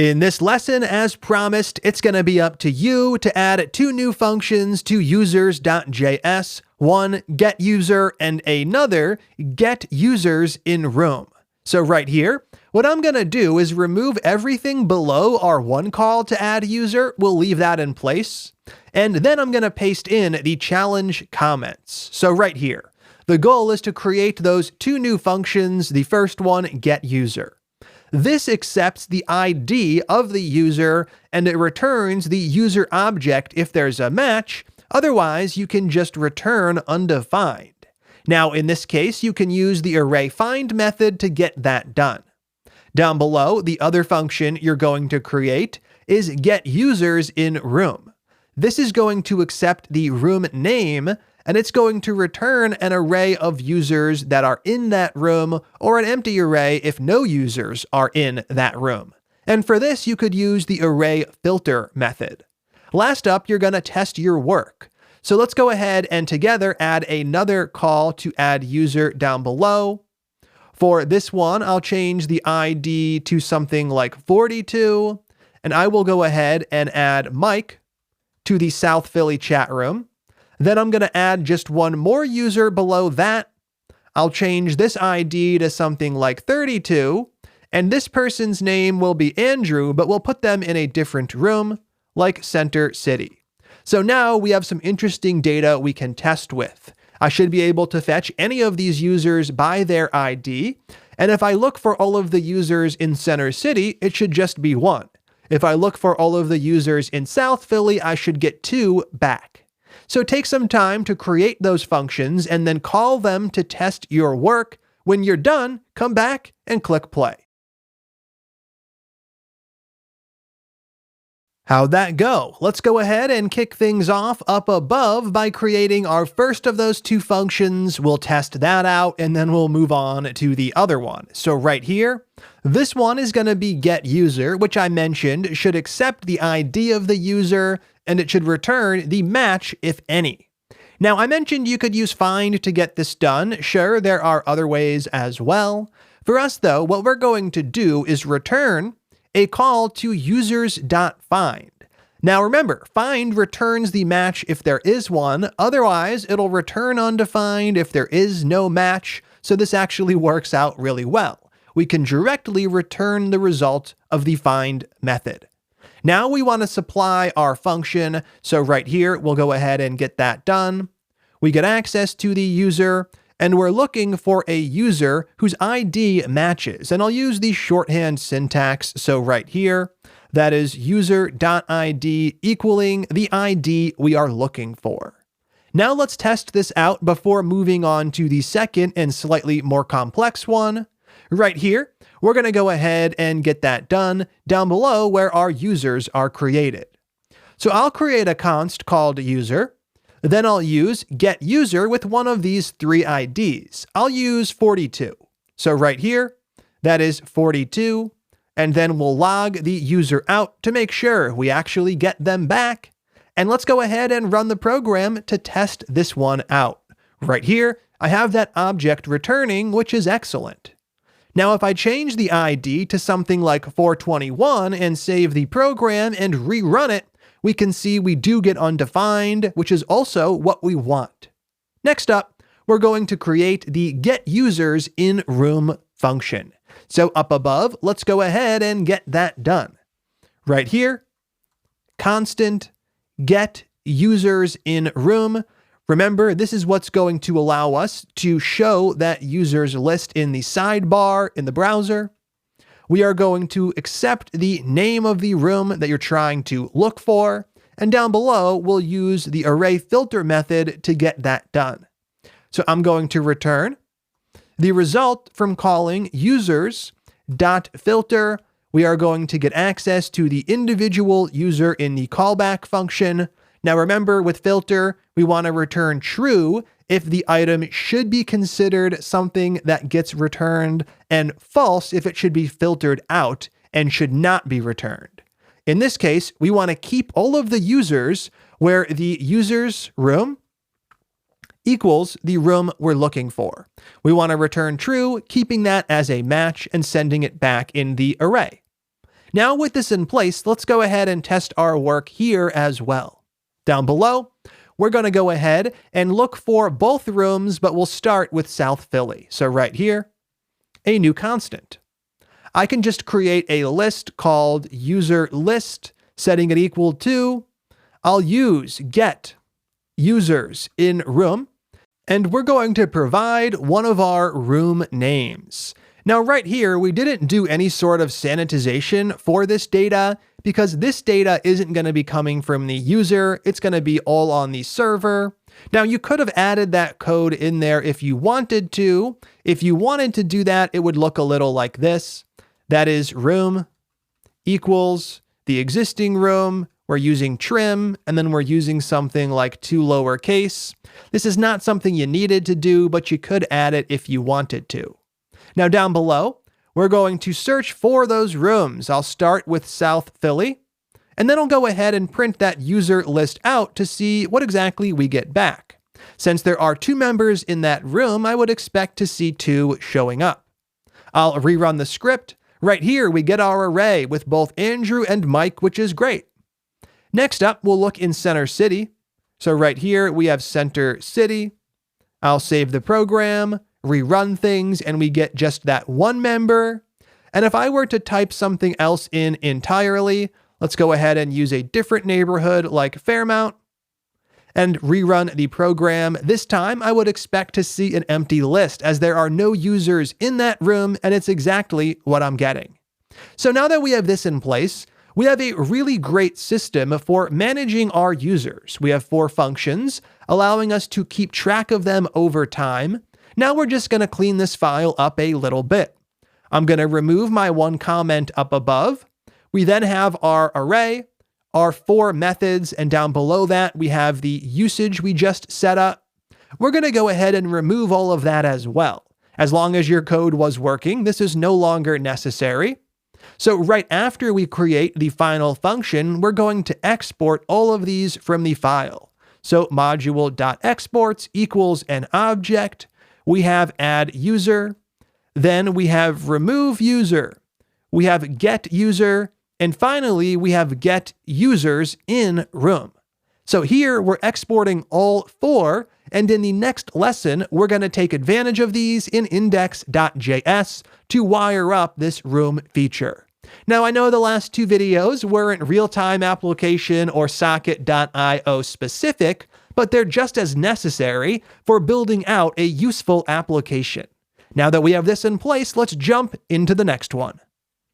In this lesson, as promised, it's going to be up to you to add two new functions to users.js, one getUser and another getUsersInRoom. So right here, what I'm going to do is remove everything below our one call to add user. We'll leave that in place. And then I'm going to paste in the challenge comments. So right here, the goal is to create those two new functions. The first one, getUser. This accepts the ID of the user and it returns the user object if there's a match. Otherwise, you can just return undefined. Now, in this case, you can use the arrayFind method to get that done. Down below, the other function you're going to create is getUsersInRoom. This is going to accept the room name, and it's going to return an array of users that are in that room or an empty array if no users are in that room. And for this, you could use the arrayFilter method. Last up, you're going to test your work. So let's go ahead and together add another call to add user down below. For this one, I'll change the ID to something like 42, and I will go ahead and add Mike to the South Philly chat room. Then I'm going to add just one more user below that. I'll change this ID to something like 32, and this person's name will be Andrew, but we'll put them in a different room, like Center City. So now we have some interesting data we can test with. I should be able to fetch any of these users by their ID, and if I look for all of the users in Center City, it should just be one. If I look for all of the users in South Philly, I should get two back. So take some time to create those functions and then call them to test your work. When you're done, come back and click play. How'd that go? Let's go ahead and kick things off up above by creating our first of those two functions. We'll test that out and then we'll move on to the other one. So right here, this one is going to be getUser, which I mentioned should accept the ID of the user and it should return the match if any. Now I mentioned you could use find to get this done. Sure, there are other ways as well. For us though, what we're going to do is return a call to users.find. Now remember, find returns the match if there is one, otherwise it'll return undefined if there is no match, so this actually works out really well. We can directly return the result of the find method. Now we want to supply our function, so right here we'll go ahead and get that done. We get access to the user, and we're looking for a user whose ID matches. And I'll use the shorthand syntax. So right here, that is user.id equaling the ID we are looking for. Now let's test this out before moving on to the second and slightly more complex one. Right here, we're going to go ahead and get that done down below where our users are created. So I'll create a const called user. Then I'll use getUser with one of these three IDs. I'll use 42. So right here, that is 42. And then we'll log the user out to make sure we actually get them back. And let's go ahead and run the program to test this one out. Right here, I have that object returning, which is excellent. Now, if I change the ID to something like 421 and save the program and rerun it, we can see we do get undefined, which is also what we want. Next up, we're going to create the getUsersInRoom function. So up above, let's go ahead and get that done. Right here, constant getUsersInRoom. Remember, this is what's going to allow us to show that users list in the sidebar in the browser. We are going to accept the name of the room that you're trying to look for. And down below, we'll use the arrayFilter method to get that done. So I'm going to return the result from calling users.filter. We are going to get access to the individual user in the callback function. Now remember, with filter, we want to return true if the item should be considered something that gets returned, and false if it should be filtered out and should not be returned. In this case, we want to keep all of the users where the user's room equals the room we're looking for. We want to return true, keeping that as a match and sending it back in the array. Now with this in place, let's go ahead and test our work here as well. Down below, we're going to go ahead and look for both rooms, but we'll start with South Philly. So right here, a new constant. I can just create a list called user list, setting it equal to, I'll use get users in room, and we're going to provide one of our room names. Now right here, we didn't do any sort of sanitization for this data because this data isn't going to be coming from the user. It's going to be all on the server. Now you could have added that code in there if you wanted to. If you wanted to do that, it would look a little like this. That is room equals the existing room. We're using trim, and then we're using something like 2 lowercase. This is not something you needed to do, but you could add it if you wanted to. Now down below, we're going to search for those rooms. I'll start with South Philly, and then I'll go ahead and print that user list out to see what exactly we get back. Since there are 2 members in that room, I would expect to see 2 showing up. I'll rerun the script. Right here, we get our array with both Andrew and Mike, which is great. Next up, we'll look in Center City. So right here, we have Center City. I'll save the program, rerun things, and we get just that 1 member. And if I were to type something else in entirely, let's go ahead and use a different neighborhood like Fairmount and rerun the program. This time, I would expect to see an empty list as there are no users in that room, and it's exactly what I'm getting. So now that we have this in place, we have a really great system for managing our users. We have 4 functions, allowing us to keep track of them over time. Now we're just going to clean this file up a little bit. I'm going to remove my 1 comment up above. We then have our array, our 4 methods, and down below that, we have the usage we just set up. We're going to go ahead and remove all of that as well. As long as your code was working, this is no longer necessary. So right after we create the final function, we're going to export all of these from the file. So module.exports equals an object. We have add user. Then we have remove user. We have get user. And finally, we have get users in room. So here we're exporting all 4. And in the next lesson, we're going to take advantage of these in index.js to wire up this room feature. Now, I know the last 2 videos weren't real-time application or socket.io specific, but they're just as necessary for building out a useful application. Now that we have this in place, let's jump into the next one.